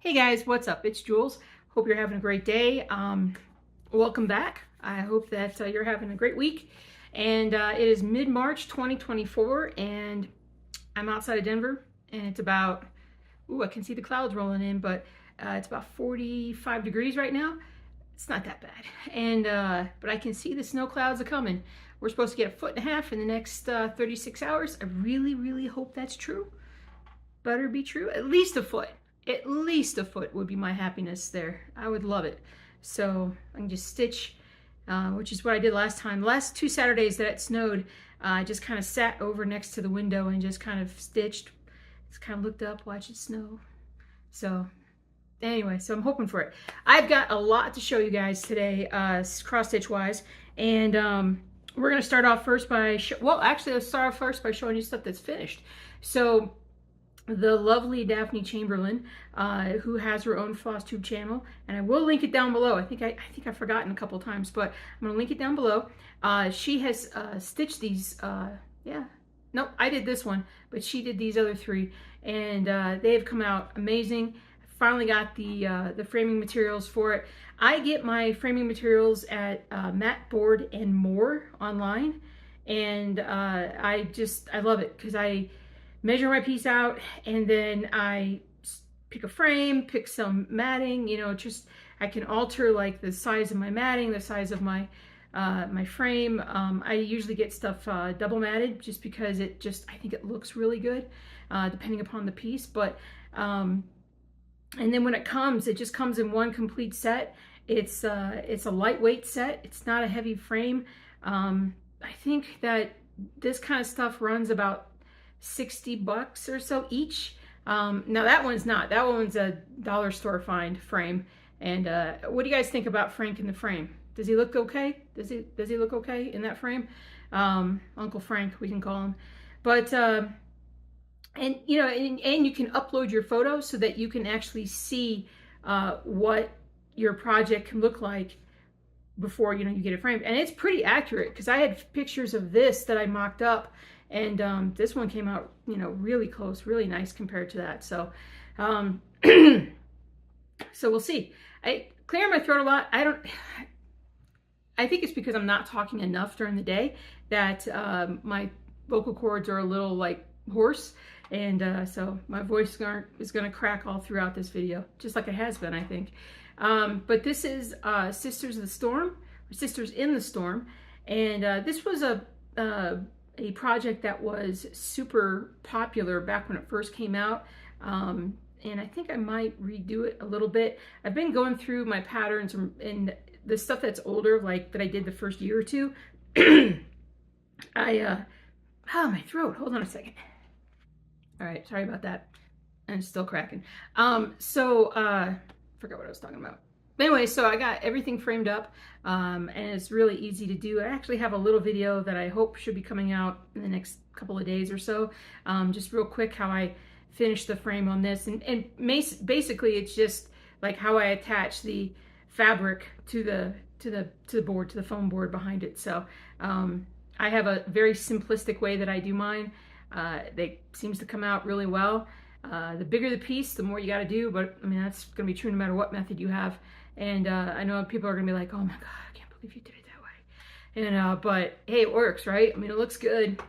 Hey guys, what's up? It's Jules. Hope you're having a great day. Welcome back. I hope that you're having a great week. And it is mid-March 2024, and I'm outside of Denver, and it's about, ooh, I can see the clouds rolling in, but it's about 45 degrees right now. It's not that bad. And but I can see the snow clouds are coming. We're supposed to get 1.5 feet in the next 36 hours. I really hope that's true. Better be true. At least a foot. At least a foot would be my happiness there. I would love it. So I can just stitch, which is what I did last time. Last 2 Saturdays that it snowed, I just kind of sat over next to the window and just kind of stitched. Just kind of looked up, watched it snow. So anyway, so I'm hoping for it. I've got a lot to show you guys today, cross stitch wise. And we're going to start off first by, well, actually, let's start off first by showing you stuff that's finished. So the lovely Daphne Chamberlain, who has her own FlossTube channel, and I will link it down below. I think I've forgotten a couple times, but I'm gonna link it down below. She has stitched these. Yeah, nope, I did this one, but she did these other 3, and they have come out amazing. Finally got the framing materials for it. I get my framing materials at Mat Board and More online, and I love it because I measure my piece out, and then I pick a frame, pick some matting, you know, just I can alter like the size of my matting, the size of my my frame. I usually get stuff double matted just because I think it looks really good depending upon the piece. But and then when it just comes in one complete set. It's a lightweight set. It's not a heavy frame. I think that this kind of stuff runs about $60 or so each. Now that one's not. That one's a dollar store find frame. And what do you guys think about Frank in the frame? Does he look okay? Does he look okay in that frame? Uncle Frank, we can call him. But and you know, and you can upload your photos so that you can actually see what your project can look like before you get it framed. And it's pretty accurate because I had pictures of this that I mocked up. And this one came out, really close, really nice compared to that. So, so we'll see. I clear my throat a lot. I think it's because I'm not talking enough during the day that my vocal cords are a little like hoarse. And so my voice is going to crack all throughout this video, just like it has been, I think. But this is Sisters of the Storm, or Sisters in the Storm. And this was a project that was super popular back when it first came out, and I think I might redo it a little bit. I've been going through my patterns and the stuff that's older, like that I did the first year or 2. My throat, hold on a second. All right, sorry about that. I'm still cracking. Forgot what I was talking about. Anyway, so I got everything framed up, and it's really easy to do. I actually have a little video that I hope should be coming out in the next couple of days or so. Just real quick how I finished the frame on this. And basically it's just like how I attach the fabric to the board, to the foam board behind it. So I have a very simplistic way that I do mine. They seems to come out really well. The bigger the piece, the more you got to do, but I mean, that's going to be true no matter what method you have. And I know people are going to be like, oh my God, I can't believe you did it that way. And but hey, it works, right? I mean, it looks good.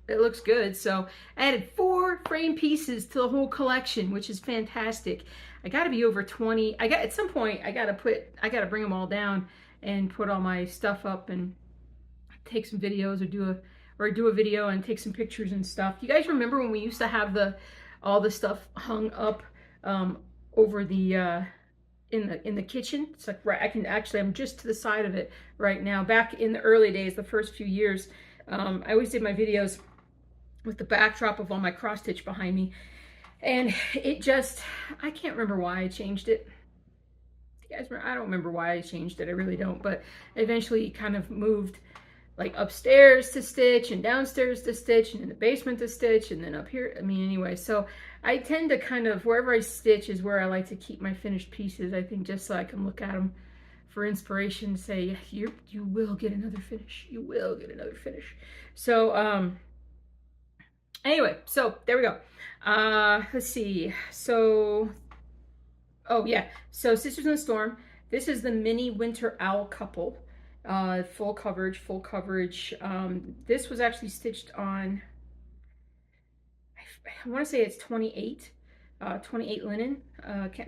It looks good. So I added 4 frame pieces to the whole collection, which is fantastic. I got to be over 20. At some point, I got to bring them all down and put all my stuff up and take some videos or do a video and take some pictures and stuff. You guys remember when we used to have all the stuff hung up over the in the kitchen? It's like I'm just to the side of it right now. Back in the early days, the first few years, I always did my videos with the backdrop of all my cross stitch behind me, and I can't remember why I changed it. You guys remember? I don't remember why I changed it. I really don't. But I eventually kind of moved like upstairs to stitch and downstairs to stitch and in the basement to stitch and then up here. I mean, anyway, so I tend to kind of, wherever I stitch is where I like to keep my finished pieces, I think, just so I can look at them for inspiration, say, you will get another finish. You will get another finish. So, anyway, so there we go. Let's see. So Oh yeah, so Sisters in the Storm. This is the mini winter owl couple. Full coverage, full coverage. This was actually stitched on, I want to say it's 28, 28 linen,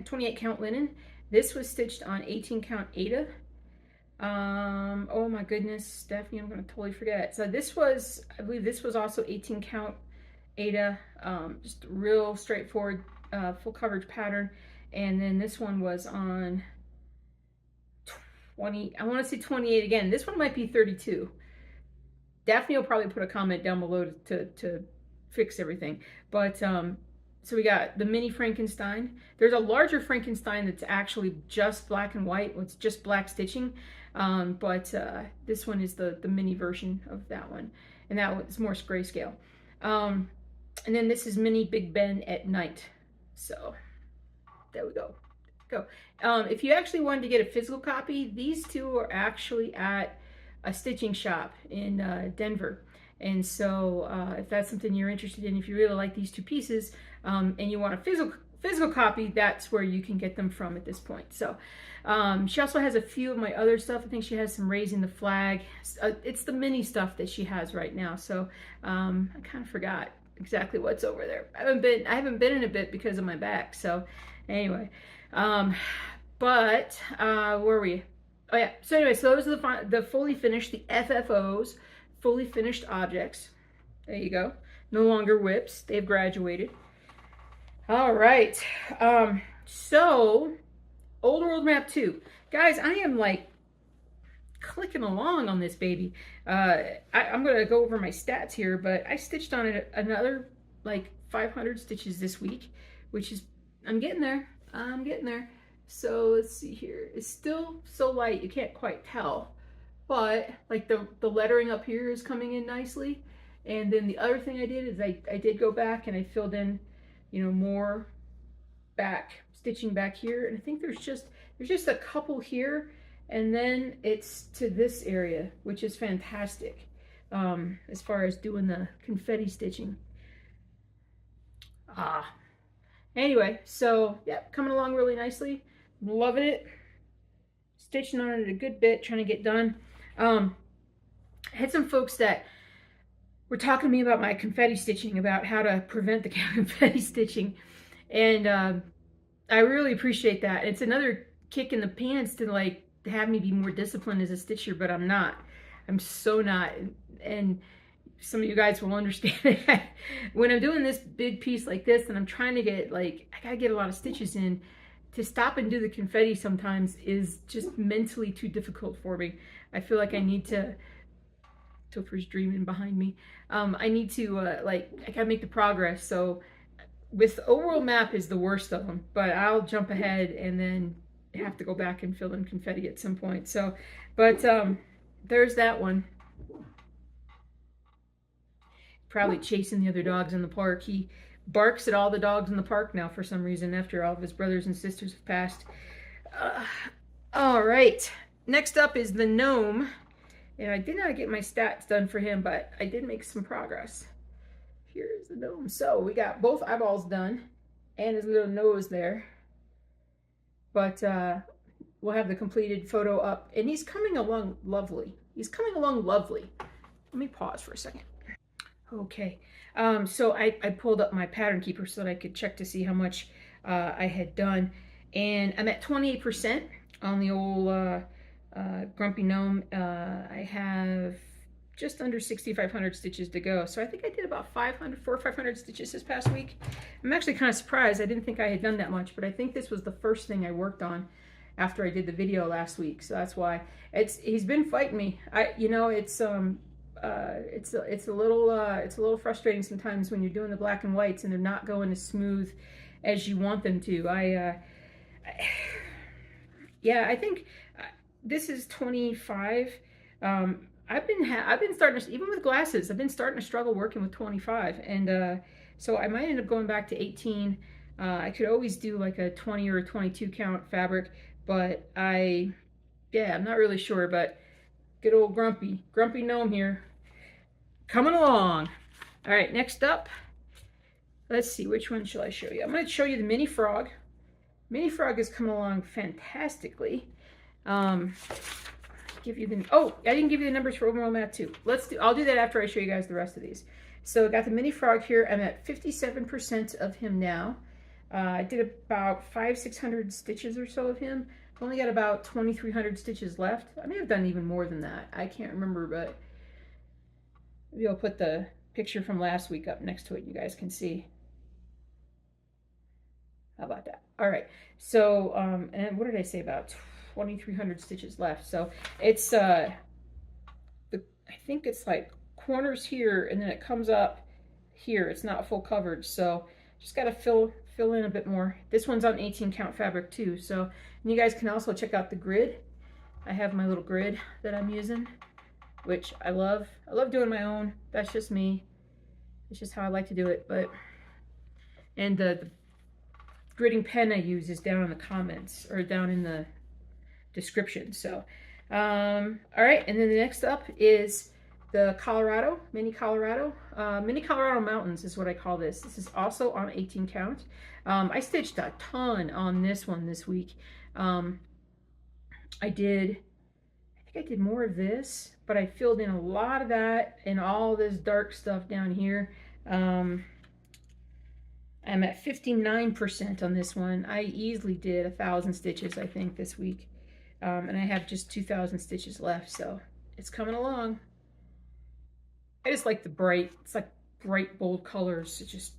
28 count linen. This was stitched on 18 count Aida. Oh my goodness, Stephanie, I'm gonna totally forget. So this was, I believe this was also 18 count Aida, just real straightforward, full coverage pattern. And then this one was on 20, I want to say 28 again. This one might be 32. Daphne will probably put a comment down below to fix everything. But so we got the mini Frankenstein. There's a larger Frankenstein that's actually just black and white. It's just black stitching. But this one is the mini version of that one. And that one's more grayscale. And then this is mini Big Ben at night. So there we go. If you actually wanted to get a physical copy, these two are actually at a stitching shop in Denver. And so if that's something you're interested in, if you really like these two pieces and you want a physical copy, that's where you can get them from at this point. So she also has a few of my other stuff. I think she has some Raising the Flag. It's the mini stuff that she has right now. So I kind of forgot exactly what's over there. I haven't been in a bit because of my back. So anyway, but where were we? Oh yeah, so anyway, so those are the fully finished, the FFOs, fully finished objects. There you go. No longer whips, they've graduated. All right, so Old World Map 2. Guys, I am like clicking along on this baby. I'm gonna go over my stats here, but I stitched on it another like 500 stitches this week, which is, I'm getting there. So let's see here. It's still so light you can't quite tell, but like the lettering up here is coming in nicely. And then the other thing I did is I did go back and I filled in, you know, more stitching back here. And I think there's just a couple here, and then it's to this area, which is fantastic as far as doing the confetti stitching. Anyway, so yeah, coming along really nicely. Loving it. Stitching on it a good bit, trying to get done. I had some folks that were talking to me about my confetti stitching, about how to prevent the confetti stitching. And I really appreciate that. It's another kick in the pants to like have me be more disciplined as a stitcher, but I'm not. I'm so not. And some of you guys will understand that when I'm doing this big piece like this and I'm trying to get like, I gotta get a lot of stitches in, to stop and do the confetti sometimes is just mentally too difficult for me. I feel like I need to, Topher's dreaming behind me. I need to like, I gotta make the progress. So with overall map is the worst of them, but I'll jump ahead and then have to go back and fill in confetti at some point. So, but there's that one. Probably chasing the other dogs in the park. He barks at all the dogs in the park now for some reason after all of his brothers and sisters have passed. All right, next up is the gnome, and I did not get my stats done for him, but I did make some progress. Here's the gnome. So we got both eyeballs done and his little nose there, but we'll have the completed photo up, and he's coming along lovely. Let me pause for a second. Okay, so I pulled up my pattern keeper so that I could check to see how much I had done, and I'm at 28% on the old Grumpy Gnome. I have just under 6,500 stitches to go, so I think I did about 400 or 500 stitches this past week. I'm actually kind of surprised. I didn't think I had done that much, but I think this was the first thing I worked on after I did the video last week, so that's why. He's been fighting me. It's a little frustrating sometimes when you're doing the black and whites and they're not going as smooth as you want them to. Yeah, I think this is 25. I've been starting to, even with glasses, I've been starting to struggle working with 25, and so I might end up going back to 18. I could always do like a 20 or a 22 count fabric, but I'm not really sure. But good old Grumpy Gnome here, coming along. All right, next up, let's see, which one shall I show you? I'm going to show you the mini frog. Mini Frog is coming along fantastically. Give you the, oh, I didn't give you the numbers for overall map too. I'll do that after I show you guys the rest of these. So I got the Mini Frog here. I'm at 57% of him now. I did about 600 stitches or so of him. I've only got about 2,300 stitches left. I may have done even more than that. I can't remember, but maybe I'll put the picture from last week up next to it. You guys can see. How about that? All right. So, and what did I say about 2,300 stitches left? So it's, I think it's like corners here, and then it comes up here. It's not full coverage, so just got to fill in a bit more. This one's on 18 count fabric too. So, and you guys can also check out the grid. I have my little grid that I'm using, which I love. I love doing my own. That's just me. It's just how I like to do it. But, and the gridding pen I use is down in the comments, or down in the description. So, all right. And then the next up is the Colorado, Mini Colorado. Mini Colorado Mountains is what I call this. This is also on 18 count. I stitched a ton on this one this week. I think I did more of this, but I filled in a lot of that and all this dark stuff down here. I'm at 59% on this one. I easily did 1,000 stitches, I think, this week. And I have just 2,000 stitches left, so it's coming along. I just like the bright, it's like bright, bold colors. It just,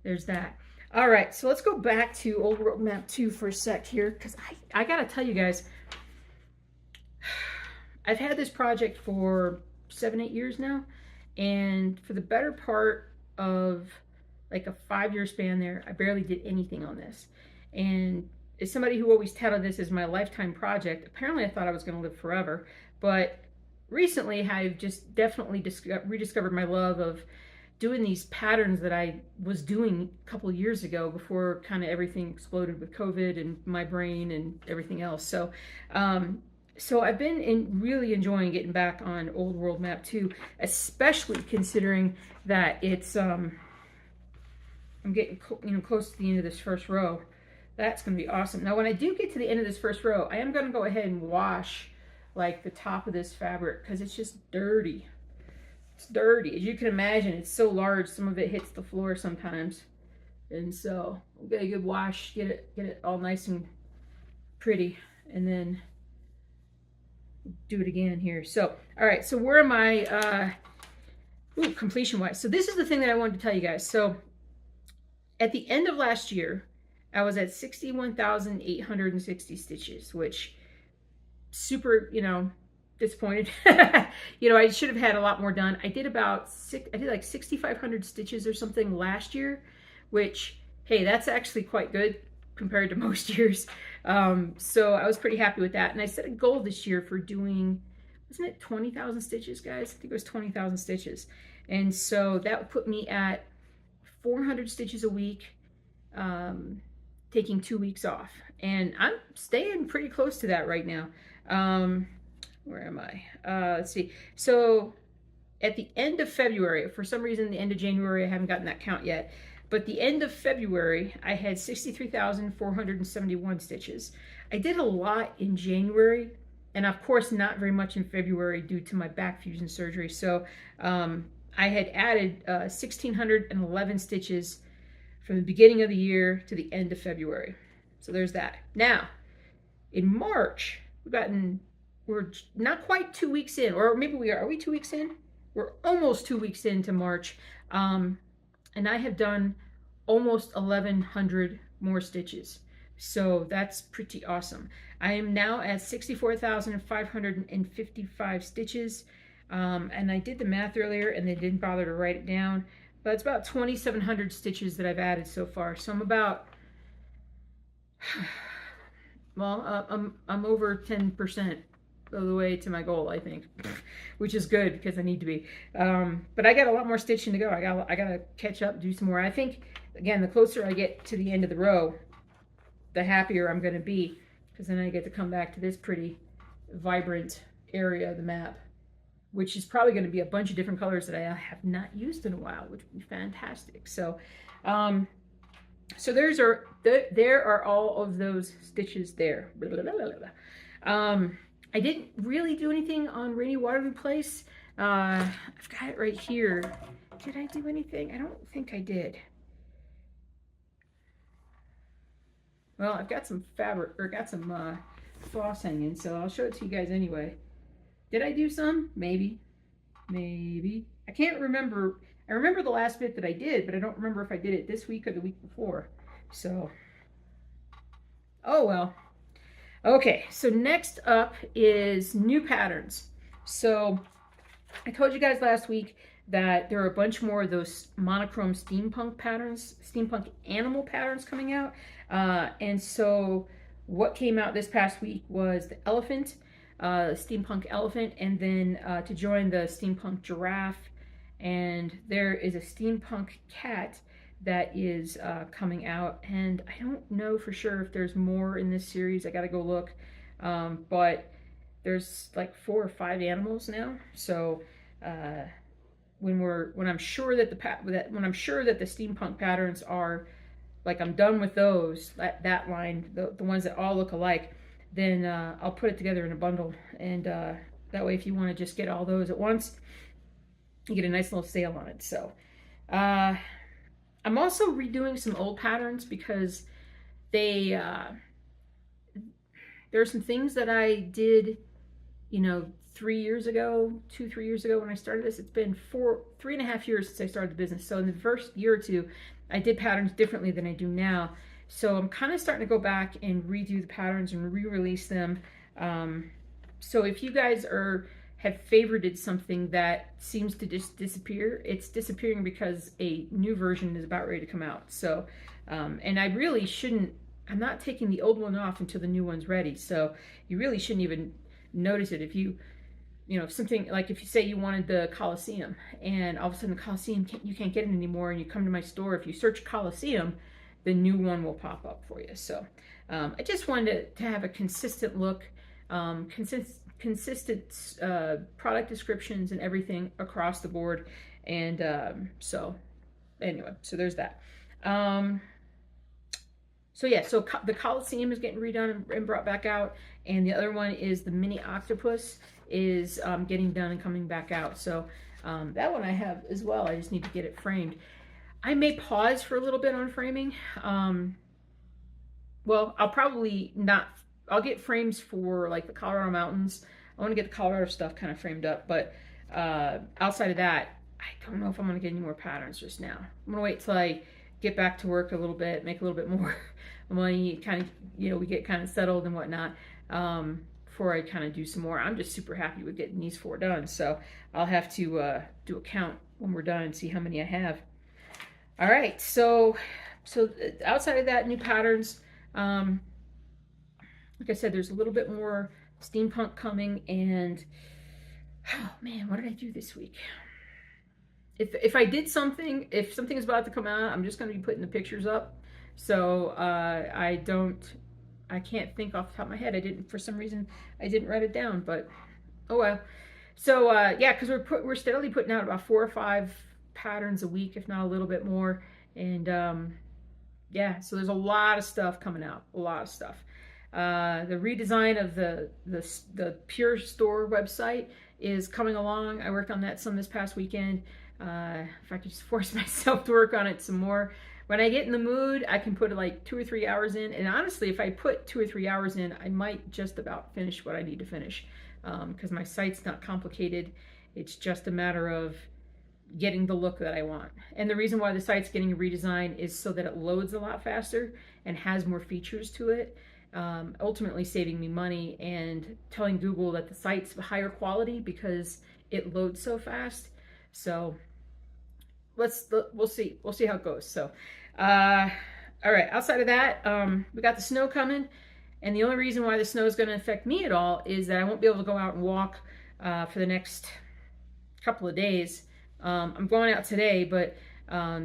there's that. All right, so let's go back to Old World Map 2 for a sec here, because I gotta tell you guys, I've had this project for 7-8 years now, and for the better part of like a 5-year span there, I barely did anything on this. And as somebody who always touted this as my lifetime project, apparently I thought I was going to live forever, but recently I've just definitely rediscovered my love of doing these patterns that I was doing a couple of years ago before kind of everything exploded with COVID and my brain and everything else. So, so I've been really enjoying getting back on Old World Map 2, especially considering that it's, I'm getting close to the end of this first row. That's going to be awesome. Now, when I do get to the end of this first row, I am going to go ahead and wash like the top of this fabric because it's just dirty. It's dirty. As you can imagine, it's so large, some of it hits the floor sometimes. And so we'll get a good wash, get it all nice and pretty, and then do it again here. So, all right, so where am I completion wise? So this is the thing that I wanted to tell you guys. So at the end of last year, I was at 61,860 stitches, which super, disappointed. I should have had a lot more done. I did like 6,500 stitches or something last year, which, hey, that's actually quite good compared to most years. So I was pretty happy with that. And I set a goal this year for doing, wasn't it 20,000 stitches, guys? I think it was 20,000 stitches. And so that would put me at 400 stitches a week, taking 2 weeks off. And I'm staying pretty close to that right now. Where am I? Let's see. So at the end of February, for some reason, the end of January, I haven't gotten that count yet. But the end of February, I had 63,471 stitches. I did a lot in January, and of course, not very much in February due to my back fusion surgery. So I had added 1,611 stitches from the beginning of the year to the end of February. So there's that. Now, in March, we're not quite 2 weeks in, or maybe we are. Are we 2 weeks in? We're almost 2 weeks into March. And I have done almost 1,100 more stitches. So that's pretty awesome. I am now at 64,555 stitches. And I did the math earlier and they didn't bother to write it down, but it's about 2,700 stitches that I've added so far. So I'm about, well, I'm over 10% of the way to my goal, I think, which is good because I need to be. But I got a lot more stitching to go. I got to catch up, do some more. I think, again, the closer I get to the end of the row, the happier I'm going to be, because then I get to come back to this pretty vibrant area of the map, which is probably going to be a bunch of different colors that I have not used in a while, which would be fantastic. So, So there are all of those stitches there. Blah, blah, blah, blah, blah. I didn't really do anything on Rainy Waterloo Place. I've got it right here. Did I do anything? I don't think I did. Well, I've got some fabric, or got some floss hanging, so I'll show it to you guys anyway. Did I do some? Maybe. Maybe. I can't remember. I remember the last bit that I did, but I don't remember if I did it this week or the week before. So, oh well. Okay, so next up is new patterns. So, I told you guys last week that there are a bunch more of those monochrome steampunk patterns, steampunk animal patterns coming out. And so what came out this past week was the elephant, steampunk elephant, and then to join the steampunk giraffe. And there is a steampunk cat that is coming out. And I don't know for sure if there's more in this series. I gotta go look. But there's like 4 or 5 animals now. So when I'm sure that the steampunk patterns are, like, I'm done with those, that line, the ones that all look alike, then I'll put it together in a bundle, and that way if you want to just get all those at once, you get a nice little sale on it. So I'm also redoing some old patterns because there are some things that I did, 3 years ago, 2-3 years ago when I started this. It's been 3.5 years since I started the business. So in the first year or two, I did patterns differently than I do now. So I'm kind of starting to go back and redo the patterns and re-release them. So if you guys have favorited something that seems to just disappear, it's disappearing because a new version is about ready to come out. So, and I really shouldn't, I'm not taking the old one off until the new one's ready. So you really shouldn't even notice it. If if something, like if you say you wanted the Coliseum and all of a sudden the Coliseum, you can't get it anymore, and you come to my store, if you search Coliseum, the new one will pop up for you. So I just wanted to have a consistent look, consistent product descriptions and everything across the board. And so anyway, so there's that. So yeah, so the Coliseum is getting redone and brought back out, and the other one is the mini octopus is getting done and coming back out. So that one I have as well. I just need to get it framed. I may pause for a little bit on framing. Well, I'll probably not. I'll get frames for like the Colorado mountains. I want to get the Colorado stuff kind of framed up, but outside of that, I don't know if I'm going to get any more patterns just now. I'm going to wait till I get back to work a little bit, make a little bit more money, kind of, we get kind of settled and whatnot, before I kind of do some more. I'm just super happy with getting these 4 done, so I'll have to do a count when we're done and see how many I have. All right, so outside of that, new patterns, like I said, there's a little bit more steampunk coming, and oh man, what did I do this week? If I did something, if something is about to come out, I'm just going to be putting the pictures up. So I can't think off the top of my head. For some reason, I didn't write it down, but oh well. So yeah, because we're steadily putting out about 4 or 5 patterns a week, if not a little bit more. And yeah, so there's a lot of stuff coming out, a lot of stuff. The redesign of the Pure Store website is coming along. I worked on that some this past weekend. If I could just force myself to work on it some more. When I get in the mood, I can put like 2 or 3 hours in. And honestly, if I put 2 or 3 hours in, I might just about finish what I need to finish. Because my site's not complicated. It's just a matter of getting the look that I want. And the reason why the site's getting a redesign is so that it loads a lot faster and has more features to it. Ultimately saving me money and telling Google that the site's higher quality because it loads so fast. So we'll see how it goes. So all right, outside of that, we got the snow coming, and the only reason why the snow is going to affect me at all is that I won't be able to go out and walk for the next couple of days. I'm going out today, but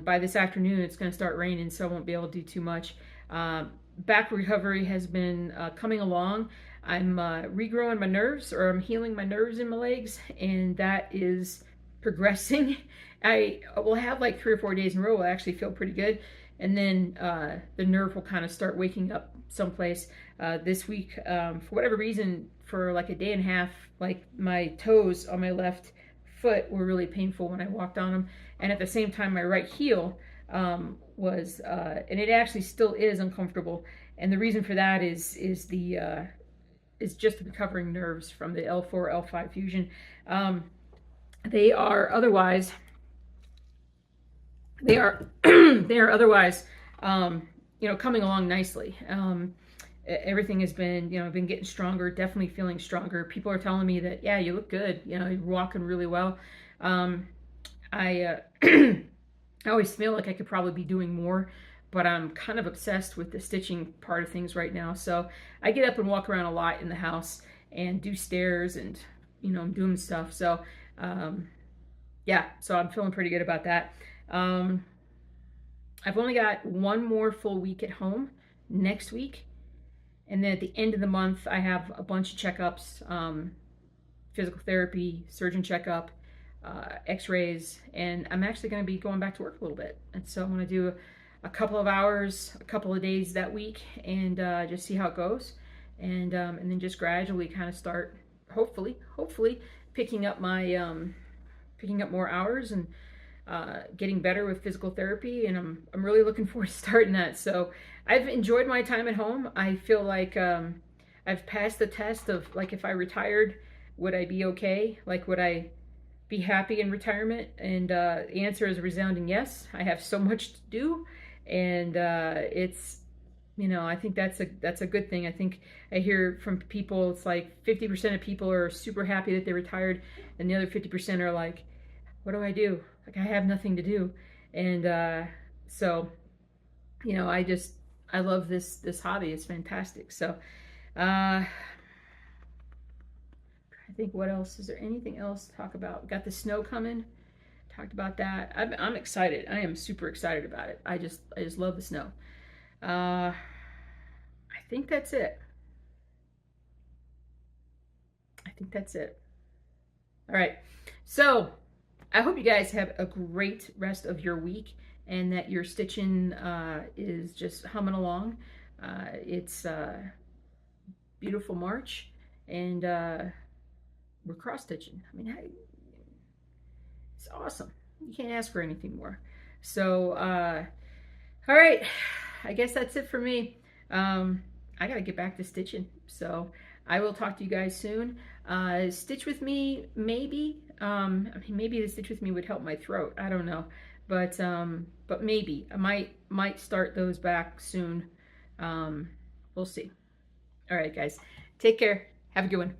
by this afternoon it's going to start raining, so I won't be able to do too much. Back recovery has been coming along. I'm regrowing my nerves, or I'm healing my nerves in my legs, and that is progressing. I will have like 3 or 4 days in a row where I actually feel pretty good, and then the nerve will kind of start waking up someplace. This week, for whatever reason, for like a day and a half, like my toes on my left foot were really painful when I walked on them, and at the same time my right heel was and it actually still is uncomfortable, and the reason for that is just the recovering nerves from the L4 L5 fusion. They are otherwise they are otherwise coming along nicely. Everything has been, been getting stronger, definitely feeling stronger. People are telling me that, yeah, you look good, you're walking really well. I I always feel like I could probably be doing more, but I'm kind of obsessed with the stitching part of things right now. So I get up and walk around a lot in the house and do stairs, and I'm doing stuff. So yeah, so I'm feeling pretty good about that. I've only got one more full week at home next week. And then at the end of the month, I have a bunch of checkups, physical therapy, surgeon checkup, x-rays, and I'm actually going to be going back to work a little bit. And so I'm going to do a couple of hours, a couple of days that week, and just see how it goes. And then just gradually kind of start, hopefully, picking up more hours and getting better with physical therapy, and I'm really looking forward to starting that. So I've enjoyed my time at home. I feel like I've passed the test of, like, if I retired, would I be okay? Like, would I be happy in retirement? And the answer is a resounding yes. I have so much to do, and it's, I think that's a good thing. I think I hear from people, it's like 50% of people are super happy that they retired, and the other 50% are like, what do I do? Like, I have nothing to do. And so, I love this hobby. It's fantastic. So I think, what else? Is there anything else to talk about? We got the snow coming. Talked about that. I'm excited. I am super excited about it. I just love the snow. I think that's it. All right. So I hope you guys have a great rest of your week, and that your stitching is just humming along. It's beautiful March, and we're cross stitching. I mean, it's awesome. You can't ask for anything more. So, all right, I guess that's it for me. I gotta get back to stitching. So I will talk to you guys soon. Stitch with me, maybe. I mean, maybe the stitch with me would help my throat. I don't know, but maybe I might start those back soon. We'll see. All right, guys, take care. Have a good one.